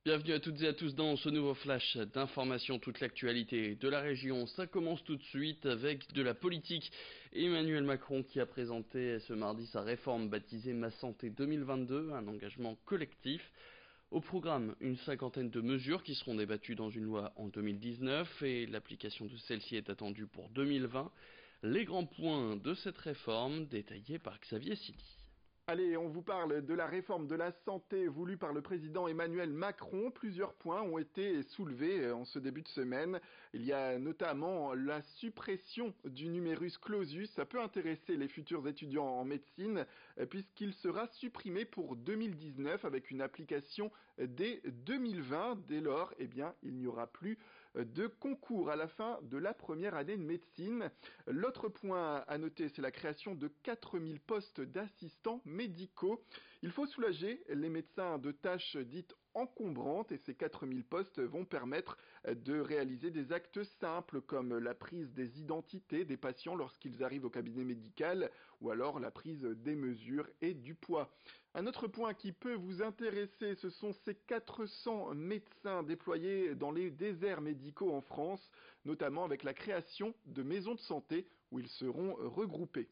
Bienvenue à toutes et à tous dans ce nouveau flash d'information, toute l'actualité de la région. Ça commence tout de suite avec de la politique. Emmanuel Macron qui a présenté ce mardi sa réforme baptisée Ma Santé 2022, un engagement collectif. Au programme, une cinquantaine de mesures qui seront débattues dans une loi en 2019 et l'application de celle-ci est attendue pour 2020. Les grands points de cette réforme détaillés par Xavier Silly. Allez, on vous parle de la réforme de la santé voulue par le président Emmanuel Macron. Plusieurs points ont été soulevés en ce début de semaine. Il y a notamment la suppression du numerus clausus. Ça peut intéresser les futurs étudiants en médecine puisqu'il sera supprimé pour 2019 avec une application dès 2020. Dès lors, il n'y aura plus de concours à la fin de la première année de médecine. L'autre point à noter, c'est la création de 4000 postes d'assistants médicaux. Il faut soulager les médecins de tâches dites encombrantes et ces 4000 postes vont permettre de réaliser des actes simples comme la prise des identités des patients lorsqu'ils arrivent au cabinet médical ou alors la prise des mesures et du poids. Un autre point qui peut vous intéresser, ce sont ces 400 médecins déployés dans les déserts médicaux en France, notamment avec la création de maisons de santé où ils seront regroupés.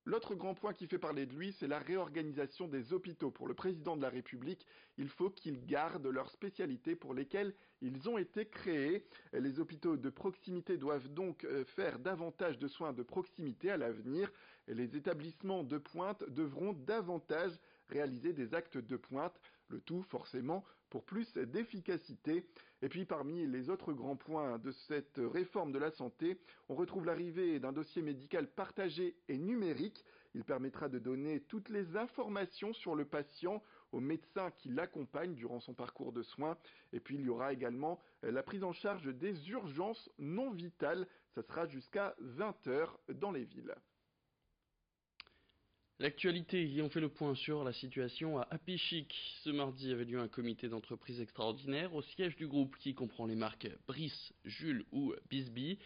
L'autre grand point qui fait parler de lui, c'est la réorganisation des hôpitaux. Pour le président de la République, il faut qu'ils gardent leurs spécialités pour lesquelles ils ont été créés. Les hôpitaux de proximité doivent donc faire davantage de soins de proximité à l'avenir. Les établissements de pointe devront davantage réaliser des actes de pointe, le tout forcément pour plus d'efficacité. Et puis parmi les autres grands points de cette réforme de la santé, on retrouve l'arrivée d'un dossier médical partagé et numérique. Il permettra de donner toutes les informations sur le patient au médecin qui l'accompagne durant son parcours de soins. Et puis il y aura également la prise en charge des urgences non vitales. Ça sera jusqu'à 20 heures dans les villes. L'actualité, y on fait le point sur la situation à Happy Chic. Ce mardi avait lieu un comité d'entreprise extraordinaire au siège du groupe qui comprend les marques Brice, Jules ou Bisbee.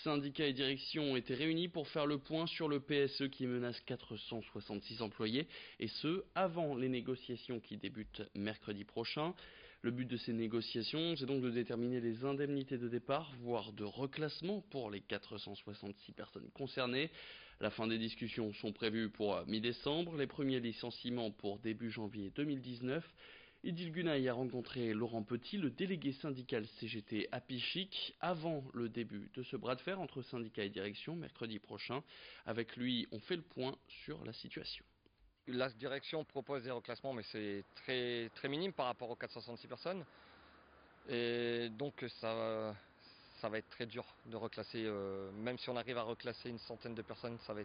Syndicats et direction ont été réunis pour faire le point sur le PSE qui menace 466 employés et ce, avant les négociations qui débutent mercredi prochain. Le but de ces négociations, c'est donc de déterminer les indemnités de départ, voire de reclassement pour les 466 personnes concernées. La fin des discussions sont prévues pour mi-décembre, les premiers licenciements pour début janvier 2019. Idil Gunay a rencontré Laurent Petit, le délégué syndical CGT Happy Chic, avant le début de ce bras de fer entre syndicats et direction mercredi prochain. Avec lui, on fait le point sur la situation. La direction propose des reclassements, mais c'est très, très minime par rapport aux 466 personnes. Et donc ça va être très dur de reclasser, même si on arrive à reclasser une centaine de personnes, ça va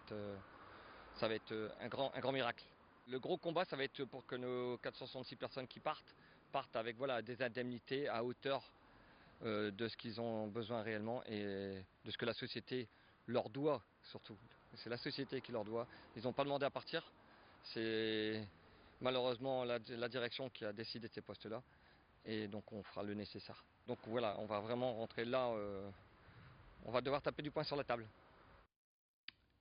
être un grand miracle. Le gros combat, ça va être pour que nos 466 personnes qui partent avec des indemnités à hauteur de ce qu'ils ont besoin réellement et de ce que la société leur doit surtout. C'est la société qui leur doit. Ils n'ont pas demandé à partir. C'est malheureusement la direction qui a décidé de ces postes-là. Et donc on fera le nécessaire. Donc voilà, on va vraiment rentrer là, on va devoir taper du poing sur la table.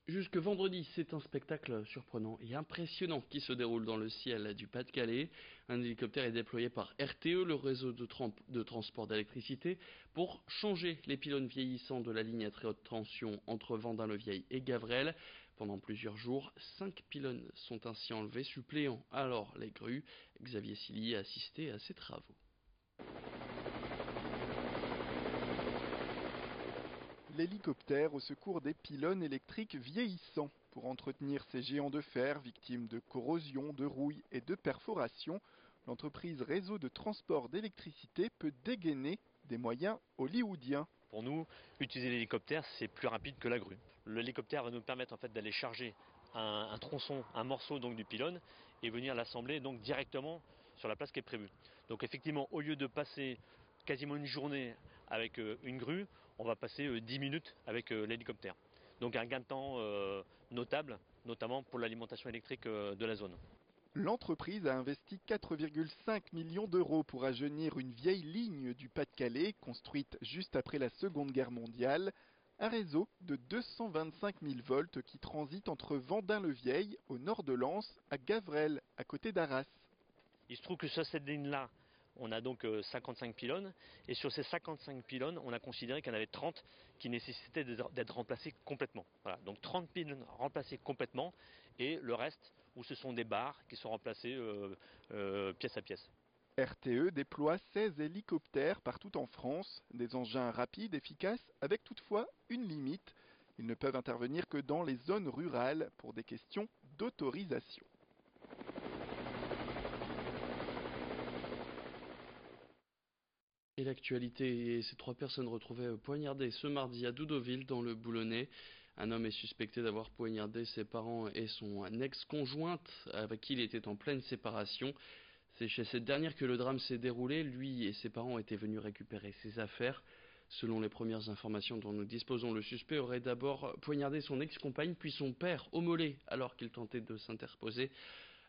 Jusque vendredi, c'est un spectacle surprenant et impressionnant qui se déroule dans le ciel du Pas-de-Calais. Un hélicoptère est déployé par RTE, le réseau de transport d'électricité, pour changer les pylônes vieillissants de la ligne à très haute tension entre Vendin-le-Vieil et Gavrelle. Pendant plusieurs jours, 5 pylônes sont ainsi enlevés, suppléant alors les grues. Xavier Silly a assisté à ces travaux. L'hélicoptère au secours des pylônes électriques vieillissants. Pour entretenir ces géants de fer victimes de corrosion, de rouille et de perforation, l'entreprise Réseau de transport d'électricité peut dégainer des moyens hollywoodiens. Pour nous, utiliser l'hélicoptère, c'est plus rapide que la grue. L'hélicoptère va nous permettre en fait d'aller charger un tronçon, un morceau donc du pylône et venir l'assembler donc directement sur la place qui est prévue. Donc effectivement, au lieu de passer quasiment une journée avec une grue, on va passer 10 minutes avec l'hélicoptère. Donc un gain de temps notable, notamment pour l'alimentation électrique de la zone. L'entreprise a investi 4,5 millions d'euros pour ajeunir une vieille ligne du Pas-de-Calais, construite juste après la Seconde Guerre mondiale. Un réseau de 225 000 volts qui transite entre Vendin-le-Vieil, au nord de Lens, à Gavrelle, à côté d'Arras. Il se trouve que sur cette ligne-là, On a donc 55 pylônes, et sur ces 55 pylônes, on a considéré qu'il y en avait 30 qui nécessitaient d'être remplacés complètement. Voilà, donc 30 pylônes remplacés complètement, et le reste, où ce sont des barres qui sont remplacées pièce à pièce. RTE déploie 16 hélicoptères partout en France, des engins rapides, efficaces, avec toutefois une limite. Ils ne peuvent intervenir que dans les zones rurales pour des questions d'autorisation. Et l'actualité, ces 3 personnes retrouvées poignardées ce mardi à Doudoville dans le Boulonnais. Un homme est suspecté d'avoir poignardé ses parents et son ex-conjointe avec qui il était en pleine séparation. C'est chez cette dernière que le drame s'est déroulé. Lui et ses parents étaient venus récupérer ses affaires. Selon les premières informations dont nous disposons, le suspect aurait d'abord poignardé son ex-compagne puis son père au mollet alors qu'il tentait de s'interposer.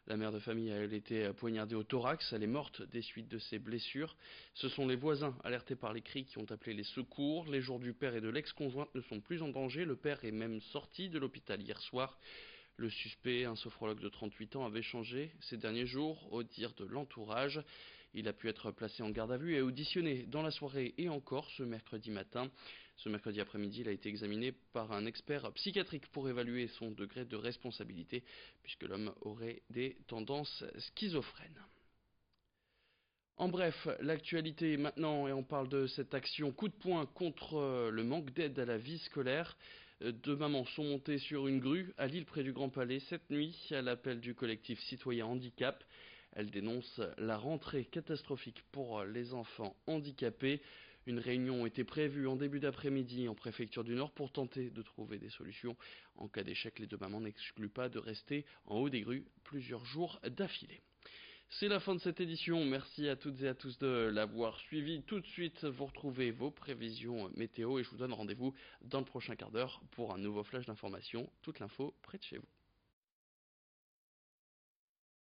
La mère de famille a elle été poignardée au thorax, elle est morte des suites de ses blessures. Ce sont les voisins alertés par les cris qui ont appelé les secours. Les jours du père et de l'ex-conjointe ne sont plus en danger. Le père est même sorti de l'hôpital hier soir. Le suspect, un sophrologue de 38 ans, avait changé ces derniers jours, au dire de l'entourage. Il a pu être placé en garde à vue et auditionné dans la soirée et encore ce mercredi matin. Ce mercredi après-midi, il a été examiné par un expert psychiatrique pour évaluer son degré de responsabilité, puisque l'homme aurait des tendances schizophrènes. En bref, l'actualité maintenant, et on parle de cette action coup de poing contre le manque d'aide à la vie scolaire. 2 mamans sont montées sur une grue à Lille près du Grand Palais cette nuit à l'appel du collectif citoyen handicap. Elles dénoncent la rentrée catastrophique pour les enfants handicapés. Une réunion était prévue en début d'après-midi en préfecture du Nord pour tenter de trouver des solutions. En cas d'échec, les 2 mamans n'excluent pas de rester en haut des grues plusieurs jours d'affilée. C'est la fin de cette édition, merci à toutes et à tous de l'avoir suivi. Tout de suite, vous retrouvez vos prévisions météo et je vous donne rendez-vous dans le prochain quart d'heure pour un nouveau flash d'information. Toute l'info près de chez vous.